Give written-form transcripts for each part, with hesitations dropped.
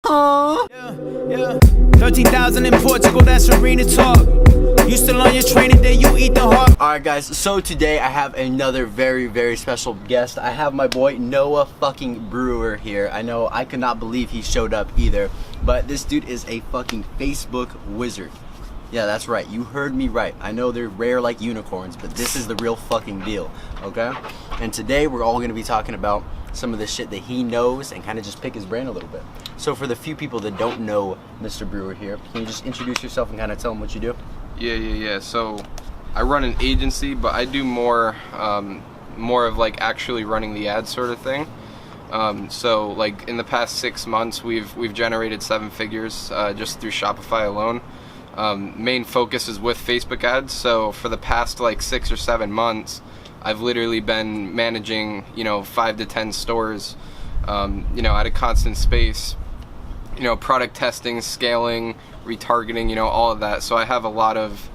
Yeah. 13,000 in Portugal, that's arena talk. You still on your training day, you eat the heart. Alright guys, so today I have another very, very special guest. I have my boy Noah fucking Brewer here. I know I could not believe he showed up either, but this dude is a fucking Facebook wizard. Yeah, that's right, you heard me right. I know they're rare like unicorns, but this is the real fucking deal, okay? And today we're all gonna be talking about some of the shit that he knows and kind of just pick his brain a little bit. So for the few people that don't know Mr. Brewer here, can you just introduce yourself and kind of tell them what you do? Yeah. So I run an agency, but I do more of like actually running the ad sort of thing. So like in the past 6 months, we've generated 7 figures just through Shopify alone. Main focus is with Facebook ads. So for the past like 6 or 7 months, I've literally been managing 5 to 10 stores, at a constant space. Product testing, scaling, retargeting, all of that. So I have a lot of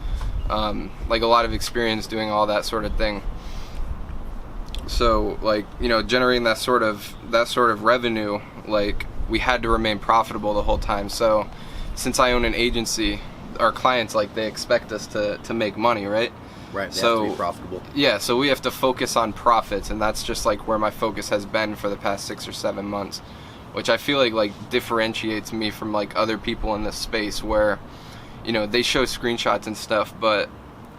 experience doing all that sort of thing. So generating that sort of revenue, we had to remain profitable the whole time. So since I own an agency, our clients they expect us to make money, right? Right. They so have to be profitable. Yeah, so we have to focus on profits, and that's just where my focus has been for the past 6 or 7 months, which I feel like differentiates me from other people in this space where they show screenshots and stuff, but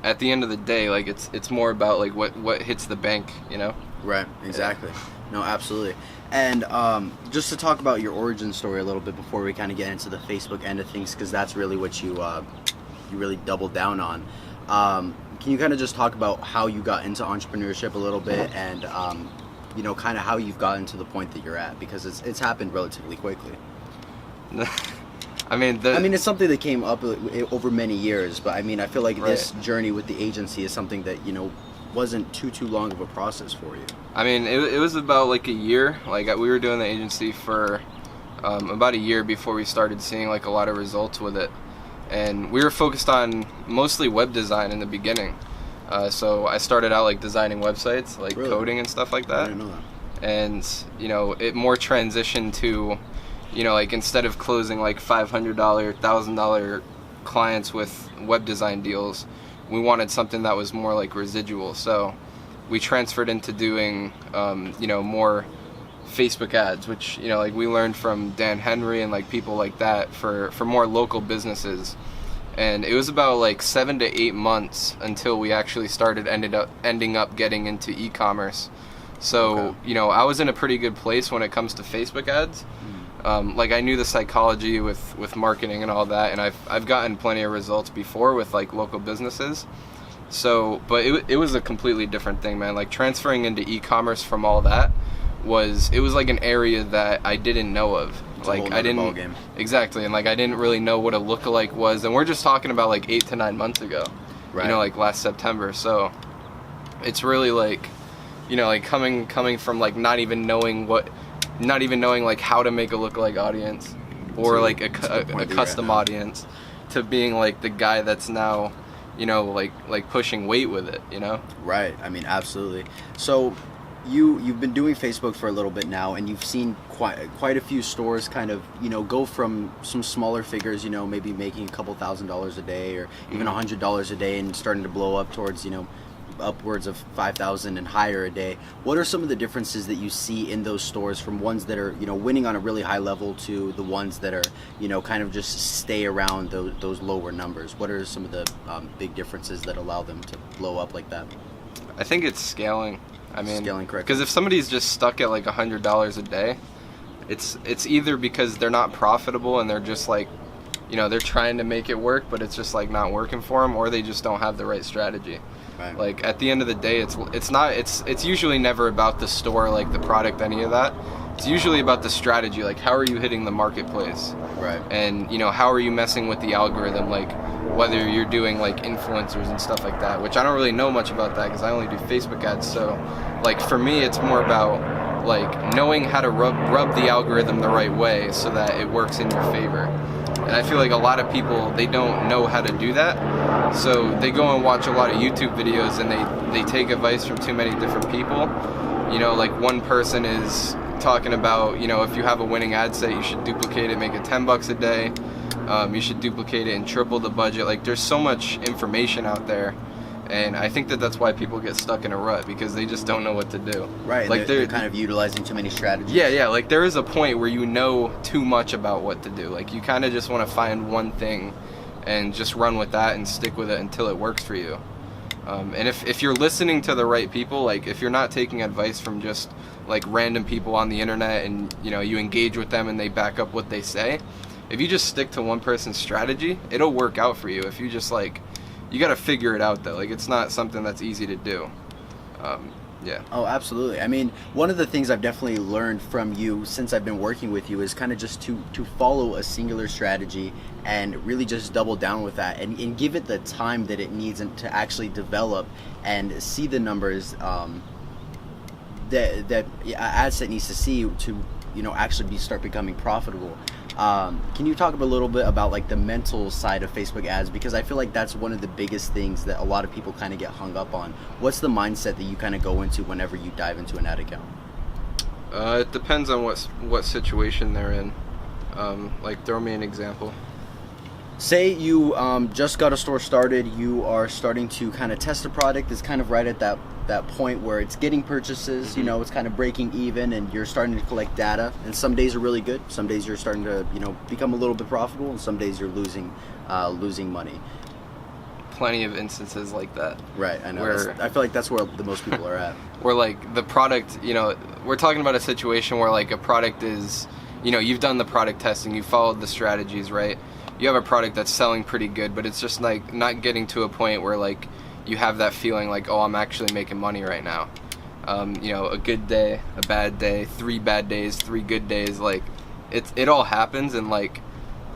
at the end of the day it's more about what hits the bank. Right, exactly. No, absolutely. And just to talk about your origin story a little bit before we kind of get into the Facebook end of things, because that's really what you really doubled down on. Can you kind of just talk about how you got into entrepreneurship a little bit, and kind of how you've gotten to the point that you're at, because it's happened relatively quickly. I mean, it's something that came up over many years, but I feel like this journey with the agency is something that wasn't too long of a process for you. It was about a year. We were doing the agency for about a year before we started seeing a lot of results with it. And we were focused on mostly web design in the beginning. So I started out designing websites, Really? coding and stuff like that. I didn't know that. And it more transitioned to, instead of closing $500, $1,000 clients with web design deals, we wanted something that was more residual. So we transferred into doing, more Facebook ads, which we learned from Dan Henry and people like that for more local businesses. And it was about 7 to 8 months until we actually ending up getting into e-commerce. So Okay. I was in a pretty good place when it comes to Facebook ads. I knew the psychology with marketing and all that, and I've gotten plenty of results before with local businesses. So but it was a completely different thing, man. Transferring into e-commerce from all that was an area that I didn't know of. It's a whole nother ballgame. Exactly, and I didn't really know what a lookalike was, and we're just talking about 8 to 9 months ago. Right. Last September. So it's really coming from not even knowing how to make a lookalike audience or a custom audience to being the guy that's now pushing weight with it. Right. Absolutely. So you've been doing Facebook for a little bit now, and you've seen quite a few stores kind of go from some smaller figures, maybe making a couple $1,000s a day or even $100 a day, and starting to blow up towards upwards of 5,000 and higher a day. What are some of the differences that you see in those stores, from ones that are winning on a really high level to the ones that are kind of just stay around those lower numbers? What are some of the big differences that allow them to blow up like that? I think it's scaling. Scaling correctly. Because if somebody's just stuck at $100 a day, it's either because they're not profitable and they're just they're trying to make it work, but it's just not working for them, or they just don't have the right strategy. Right. At the end of the day, it's usually never about the store, the product, any of that. It's usually about the strategy, how are you hitting the marketplace? Right. And how are you messing with the algorithm, whether you're doing influencers and stuff like that, which I don't really know much about that because I only do Facebook ads. So for me, it's more about knowing how to rub the algorithm the right way so that it works in your favor. And I feel a lot of people, they don't know how to do that, so they go and watch a lot of YouTube videos and they take advice from too many different people. One person is talking about, you know, if you have a winning ad set, you should duplicate it, make it $10 a day. You should duplicate it and triple the budget. Like, there's so much information out there, and I think that that's why people get stuck in a rut, because they just don't know what to do. Right. Like, they're kind of utilizing too many strategies. Yeah. Like, there is a point where you know too much about what to do. Like, you kind of just want to find one thing and just run with that and stick with it until it works for you. And if you're listening to the right people, like, if you're not taking advice from just like random people on the internet, and you know, you engage with them and they back up what they say, if you just stick to one person's strategy, it'll work out for you. If you just, like, you got to figure it out though. Like, it's not something that's easy to do. Yeah. Oh, absolutely. I mean, one of the things I've definitely learned from you since I've been working with you is kind of just to follow a singular strategy and really just double down with that, and give it the time that it needs to actually develop and see the numbers that ad set needs to see to, you know, actually start becoming profitable. Can you talk a little bit about like the mental side of Facebook ads? Because I feel like that's one of the biggest things that a lot of people kind of get hung up on. What's the mindset that you kind of go into whenever you dive into an ad account? It depends on what situation they're in. Like, throw me an example. Say you just got a store started, you are starting to kind of test a product, it's kind of right at that point where it's getting purchases, Mm-hmm. you know, it's kind of breaking even, and you're starting to collect data, and some days are really good, some days you're starting to, you know, become a little bit profitable, and some days you're losing money. Plenty of instances like that. Right, I know. I feel like that's where the most people are at. Where, like, the product, you know, we're talking about a situation where, like, a product is, you know, you've done the product testing, you've followed the strategies, right? You have a product that's selling pretty good, but it's just, like, not getting to a point where, like, you have that feeling like, oh, I'm actually making money right now. You know, a good day, a bad day, 3 bad days, 3 good days, like, it all happens. And, like,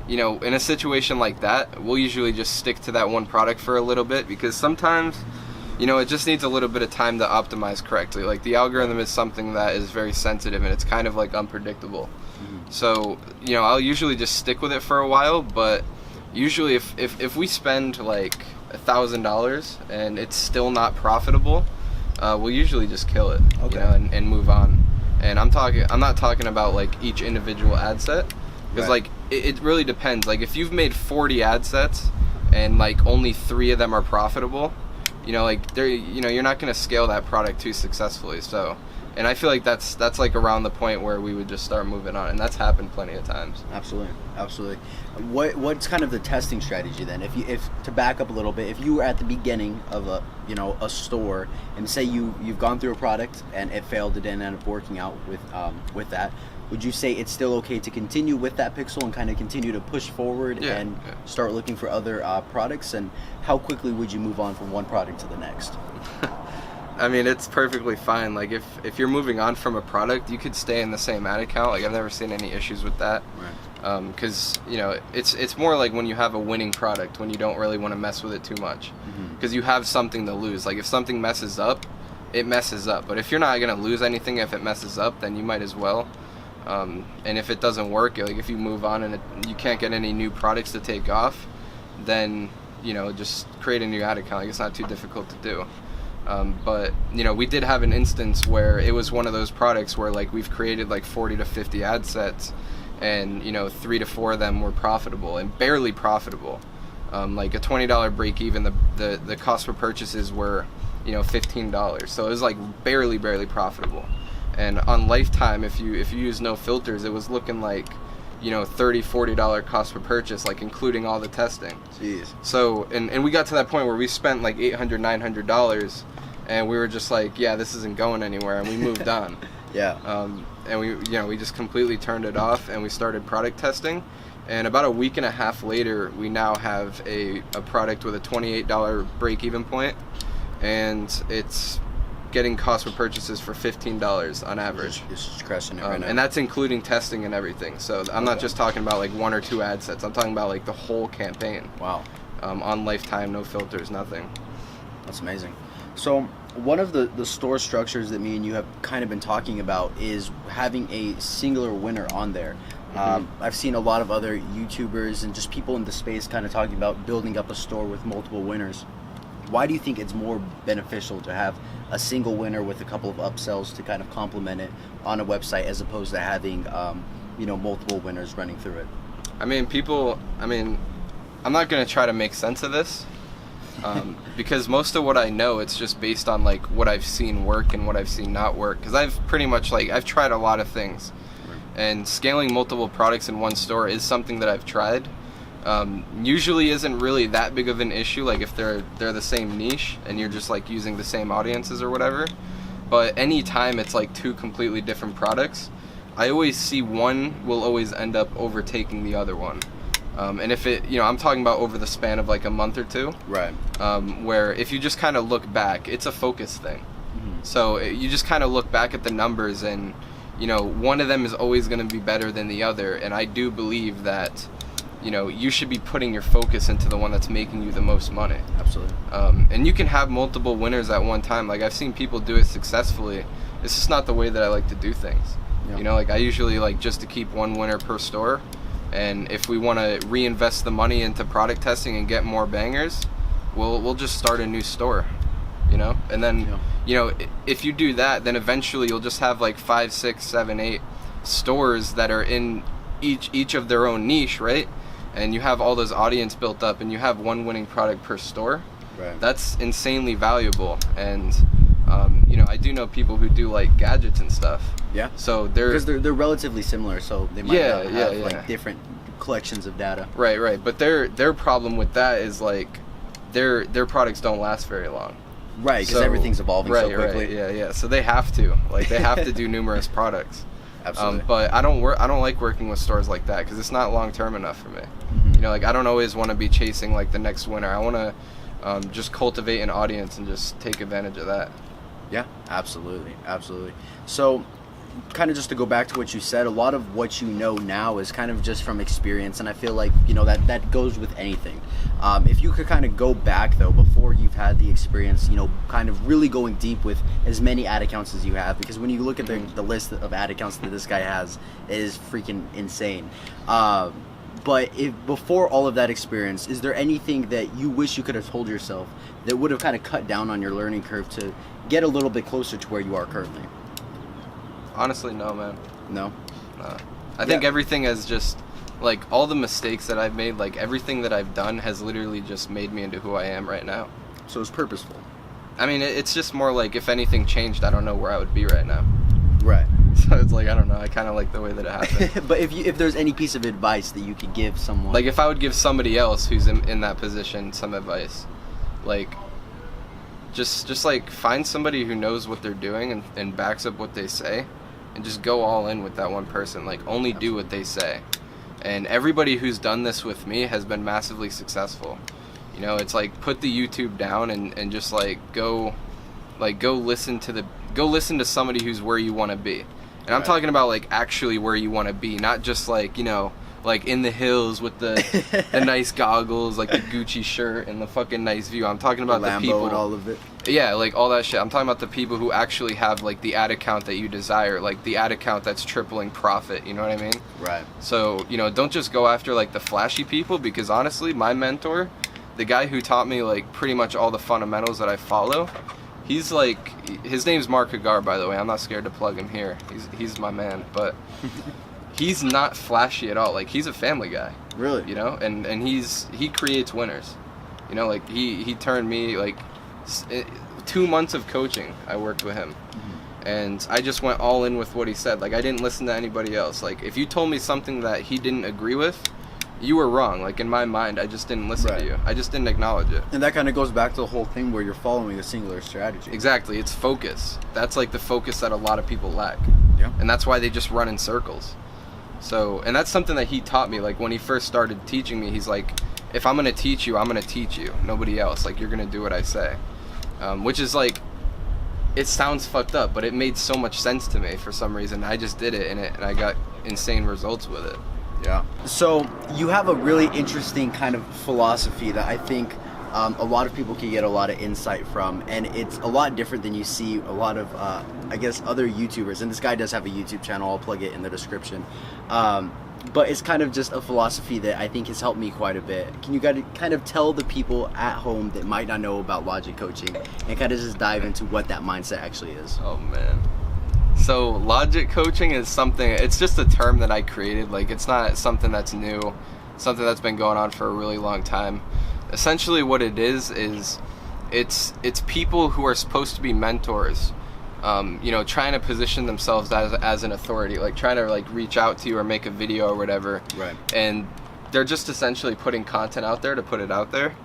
you know, in a situation like that, we'll usually just stick to that one product for a little bit, because sometimes, you know, it just needs a little bit of time to optimize correctly. Like, the algorithm is something that is very sensitive, and it's kind of, like, unpredictable. So, you know, I'll usually just stick with it for a while, but usually if we spend like $1,000 and it's still not profitable, we'll usually just kill it, okay, you know, and move on. And I'm not talking about like each individual ad set, because right, like it really depends. Like, if you've made 40 ad sets and like only 3 of them are profitable, you know, like, you know, you're not going to scale that product too successfully. So, and I feel like that's like around the point where we would just start moving on, and that's happened plenty of times. Absolutely. What's kind of the testing strategy then? If to back up a little bit, if you were at the beginning of a store, and say you've gone through a product and it failed, it didn't end up working out with that, would you say it's still okay to continue with that pixel and kind of continue to push forward and start looking for other products? And how quickly would you move on from one product to the next? I mean, it's perfectly fine. Like, if you're moving on from a product, you could stay in the same ad account. Like, I've never seen any issues with that. Right. Because, you know, it's more like when you have a winning product, when you don't really want to mess with it too much. Because you have something to lose. Like, if something messes up, it messes up. But if you're not going to lose anything if it messes up, then you might as well. And if it doesn't work, like, if you move on and you can't get any new products to take off, then, you know, just create a new ad account. Like, it's not too difficult to do. But, you know, we did have an instance where it was one of those products where, like, we've created like 40 to 50 ad sets, and, you know, 3 to 4 of them were profitable, and barely profitable. Like a $20 break even, the cost per purchases were, you know, $15. So it was like barely profitable. And on Lifetime, if you use no filters, it was looking like, you know, $30-$40 cost per purchase, like including all the testing. Jeez. So, and we got to that point where we spent like $800-$900, and we were just like, yeah, this isn't going anywhere, and we moved on. Yeah. And we just completely turned it off, and we started product testing. And about a week and a half later, we now have a product with a $28 break-even point, and it's getting cost per purchases for $15 on average. Just crushing it right now. And that's including testing and everything. So I'm not just talking about like 1 or 2 ad sets. I'm talking about like the whole campaign. Wow. On Lifetime, no filters, nothing. That's amazing. So one of the store structures that me and you have kind of been talking about is having a singular winner on there. I've seen a lot of other YouTubers and just people in the space kind of talking about building up a store with multiple winners. why do you think it's more beneficial to have a single winner with a couple of upsells to kind of complement it on a website as opposed to having multiple winners running through it? I mean, I'm not going to try to make sense of this because most of what I know, it's just based on like what I've seen work and what I've seen not work, because I've pretty much I've tried a lot of things, and scaling multiple products in one store is something that I've tried. Usually isn't really that big of an issue, like if they're the same niche and you're just like using the same audiences or whatever. But anytime it's like two completely different products, I always see one will always end up overtaking the other one. And if it, I'm talking about over the span of like a month or two, right? Where if you just kind of look back, it's a focus thing. So you just kind of look back at the numbers, and one of them is always going to be better than the other. And I do believe that you should be putting your focus into the one that's making you the most money. Absolutely. And you can have multiple winners at one time. Like I've seen people do it successfully. It's just not the way that I like to do things. Like I usually like just to keep one winner per store. And if we want to reinvest the money into product testing and get more bangers, we'll just start a new store, And then, if you do that, then eventually you'll just have like 5, 6, 7, 8 stores that are in each of their own niche, right? And you have all those audience built up, and you have one winning product per store. Right. That's insanely valuable. And I do know people who do like gadgets and stuff. Yeah. So because they're relatively similar, so they might have like different collections of data. Right. But their problem with that is like their products don't last very long. Right, because everything's evolving so quickly. Right. Yeah. So they have to do numerous products. Absolutely. But I don't like working with stores like that because it's not long term enough for me. Like I don't always want to be chasing like the next winner. I want to just cultivate an audience and just take advantage of that. Yeah, absolutely. So kind of just to go back to what you said, a lot of what you know now is kind of just from experience, and I feel like that goes with anything. If you could kind of go back though, before you've had the experience, kind of really going deep with as many ad accounts as you have, because when you look at the list of ad accounts that this guy has, it is freaking insane. But before all of that experience, is there anything that you wish you could have told yourself that would have kind of cut down on your learning curve to get a little bit closer to where you are currently? Honestly, no, man. No? I think everything has just, like, all the mistakes that I've made, like, everything that I've done has literally just made me into who I am right now. So it's purposeful? I mean, it's just more like, if anything changed, I don't know where I would be right now. Right. So it's like, I don't know, I kind of like the way that it happened. But if there's any piece of advice that you could give someone... Like, if I would give somebody else who's in that position some advice, like... Just like find somebody who knows what they're doing and backs up what they say, and just go all in with that one person. Like only do what they say. And everybody who's done this with me has been massively successful. It's like put the YouTube down and just go listen to somebody who's where you want to be. And I'm talking about like actually where you want to be, not just like like in the hills with the nice goggles, like the Gucci shirt and the fucking nice view. I'm talking about the people and all of it. Yeah, like all that shit. I'm talking about the people who actually have like the ad account that you desire, like the ad account that's tripling profit, you know what I mean? Right. So, don't just go after like the flashy people, because honestly, my mentor, the guy who taught me like pretty much all the fundamentals that I follow, he's like, his name's Mark Hagar, by the way. I'm not scared to plug him here. He's my man, but he's not flashy at all. Like he's a family guy. Really? And he creates winners. Like he turned me like 2 months of coaching. I worked with him. And I just went all in with what he said. Like I didn't listen to anybody else. Like if you told me something that he didn't agree with, you were wrong. Like in my mind, I just didn't listen to you. I just didn't acknowledge it. And that kind of goes back to the whole thing where you're following a singular strategy. Exactly. It's focus. That's like the focus that a lot of people lack. Yeah. And that's why they just run in circles. So, and that's something that he taught me. Like when he first started teaching me, he's like, if I'm going to teach you, I'm going to teach you. Nobody else. Like you're going to do what I say. Which is like, it sounds fucked up, but it made so much sense to me for some reason. I just did it, and I got insane results with it. Yeah. So you have a really interesting kind of philosophy that I think a lot of people can get a lot of insight from, and it's a lot different than you see a lot of, I guess, other YouTubers. And this guy does have a YouTube channel. I'll plug it in the description. But it's kind of just a philosophy that I think has helped me quite a bit. Can you kind of tell the people at home that might not know about logic coaching and kind of just dive into what that mindset actually is? Oh man. So logic coaching is something, it's just a term that I created. Like, it's not something that's new, something that's been going on for a really long time. Essentially what it is it's people who are supposed to be mentors, trying to position themselves as an authority, like trying to like reach out to you or make a video or whatever. Right. And they're just essentially putting content out there to put it out there.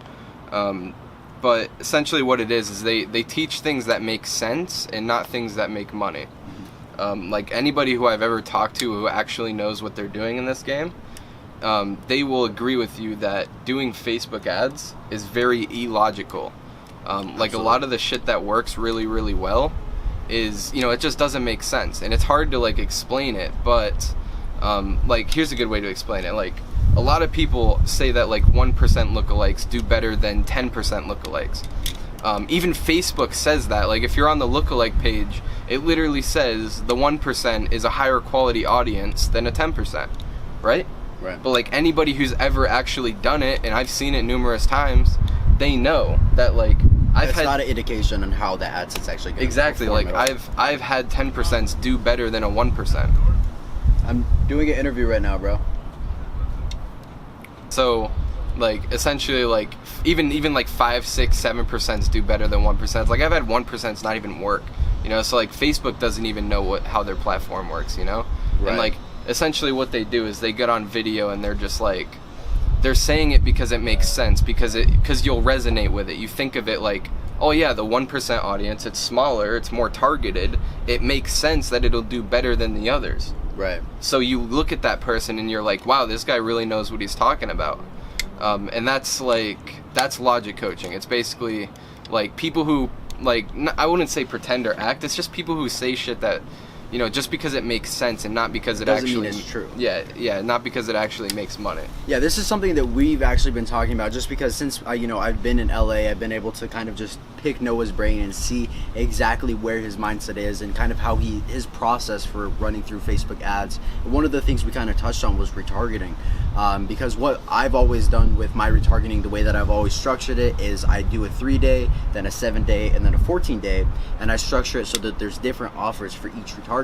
But essentially what it is they teach things that make sense and not things that make money. Like anybody who I've ever talked to who actually knows what they're doing in this game, they will agree with you that doing Facebook ads is very illogical. Like a lot of the shit that works really, really well is, it just doesn't make sense. And it's hard to like explain it, but like here's a good way to explain it. Like a lot of people say that like 1% lookalikes do better than 10% lookalikes. Even Facebook says that. Like if you're on the lookalike page, it literally says the 1% is a higher quality audience than a 10%, right? Right. But like anybody who's ever actually done it, and I've seen it numerous times, they know that like It's not an indication on how the ad set's actually going to exactly like I've had 10% do better than a 1%. I'm doing an interview right now, bro. So like essentially like even like 5, 6, 7% do better than 1%. Like I've had 1% not even work, so like Facebook doesn't even know how their platform works, Right. And like essentially what they do is they get on video and they're just like, they're saying it because it makes sense, because you'll resonate with it. You think of it like, oh yeah, the 1% audience, it's smaller, it's more targeted, it makes sense that it'll do better than the others. Right. So you look at that person and you're like, wow, this guy really knows what he's talking about. And that's logic coaching. It's basically like people who like, I wouldn't say pretend or act, it's just people who say shit that, just because it makes sense and not because it doesn't actually mean it's true. Yeah, not because it actually makes money. Yeah, this is something that we've actually been talking about, just because since I've been in LA, I've been able to kind of just pick Noah's brain and see exactly where his mindset is and kind of how his process for running through Facebook ads. And one of the things we kind of touched on was retargeting, because what I've always done with my retargeting, the way that I've always structured it is I do a 3-day, then a 7-day, and then a 14-day, and I structure it so that there's different offers for each retargeting.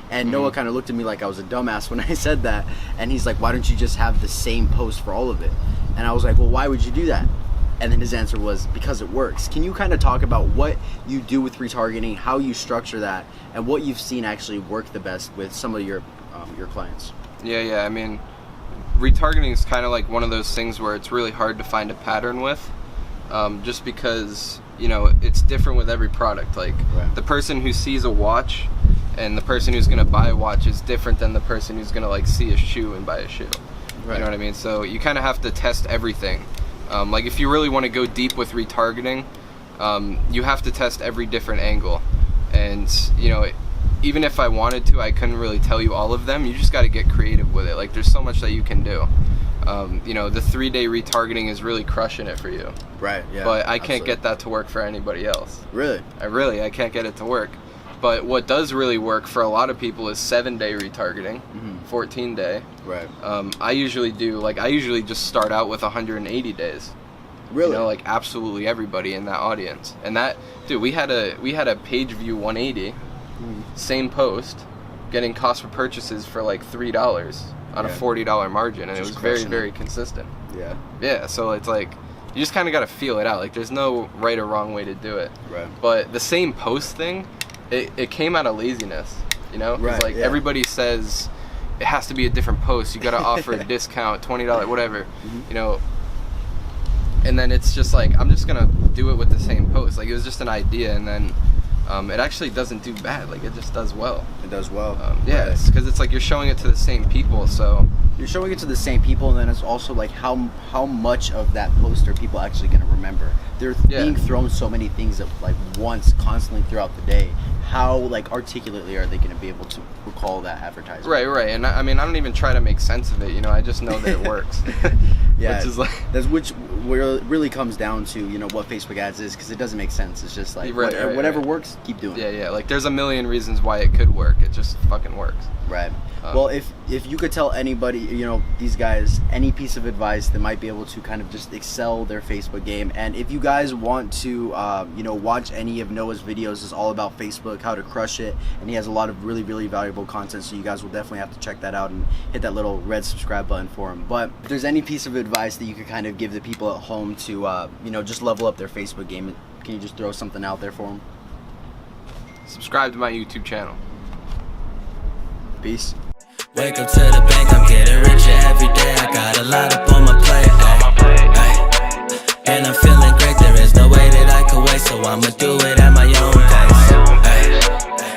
And Noah kind of looked at me like I was a dumbass when I said that, and he's like, why don't you just have the same post for all of it? And I was like, well, why would you do that? And then his answer was, because it works. Can you kind of talk about what you do with retargeting, how you structure that, and what you've seen actually work the best with some of your clients? Yeah, I mean, retargeting is kind of like one of those things where it's really hard to find a pattern with, just because, it's different with every product. Like, right. The person who sees a watch and the person who's going to buy a watch is different than the person who's going to like see a shoe and buy a shoe. Right. You know what I mean? So you kind of have to test everything. Like if you really want to go deep with retargeting, you have to test every different angle. And, even if I wanted to, I couldn't really tell you all of them. You just got to get creative with it. Like there's so much that you can do. The 3-day retargeting is really crushing it for you. Right, yeah. But I can't get that to work for anybody else. Really? I can't get it to work. But what does really work for a lot of people is 7-day retargeting, 14-day. Right. I usually just start out with 180 days. Really? Like absolutely everybody in that audience. And that, dude, we had a page view 180, same post, getting cost per purchases for like $3 on a $40 margin, and it was very, very consistent. Yeah. Yeah, so it's like, you just kind of got to feel it out. Like there's no right or wrong way to do it. Right. But the same post thing, it came out of laziness, Right, like yeah. everybody says it has to be a different post. You got to offer a discount, $20, whatever, and then it's just like, I'm just gonna do it with the same post. Like it was just an idea, and then it actually doesn't do bad. Like it just does well. It does well. Yeah, Right. because it's like you're showing it to the same people, so You're showing it to the same people, and then it's also like how much of that post are people actually going to remember? They're being thrown so many things at like once, constantly throughout the day. How like articulately are they going to be able to recall that advertisement? Right. And I mean, I don't even try to make sense of it. I just know that it works. Yeah, which is like, which really comes down to what Facebook ads is, because it doesn't make sense. It's just like whatever works, keep doing it. Yeah. Like there's a million reasons why it could work. It just fucking works. Right. Well, if if you could tell anybody, you know, these guys, any piece of advice that might be able to kind of just excel their Facebook game. And if you guys want to, you know, watch any of Noah's videos, it's all about Facebook, how to crush it, and he has a lot of really, really valuable content, so you guys will definitely have to check that out and hit that little red subscribe button for him. But if there's any piece of advice that you could kind of give the people at home to, you know, just level up their Facebook game, can you just throw something out there for them? Subscribe to my YouTube channel. Peace. Wake up to the bank, I'm getting richer every day. I got a lot up on my plate, ay. And I'm feeling great, there is no way that I could wait, so I'ma do it